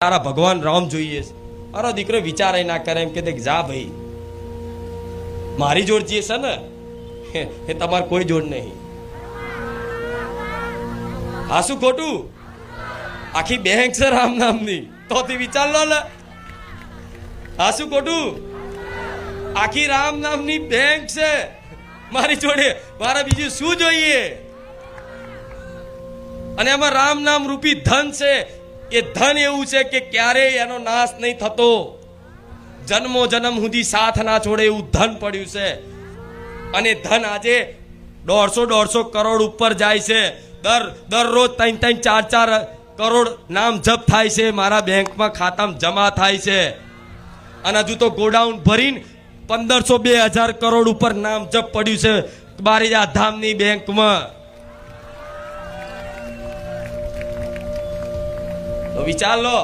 તારા ભગવાન રામ જોઈએ છે. અરે દીકરો વિચાર ના કરે એમ કે દેખ જા ભાઈ મારી જોડ જે છે ને એ તમારે કોઈ જોડ નહીં. હા શું ખોટું? આખી બેંક છે રામ નામની, તોથી વિચાર લો ને. હા શું ખોટું? આખી રામ નામની બેંક છે મારી જોડે, મારે બીજું શું જોઈએ? અને એમાં રામ નામ રૂપી ધન છે. એ ધન એવું છે કે ક્યારેય એનો નાશ નહીં થતો, જન્મો જન્મ સુધી સાથ ના છોડે એવું ધન પડ્યું છે. અને ધન આજે 150 કરોડ ઉપર જાય છે. દરરોજ 3-4 કરોડ નામ જપ થાય છે, મારા બેંકમાં ખાતામાં જમા થાય છે. અને હજુ તો ગોડાઉન ભરીને 1500-2000 કરોડ ઉપર નામ જપ પડ્યું છે મારી આ ધામની બેંકમાં. તો વિચાર લો.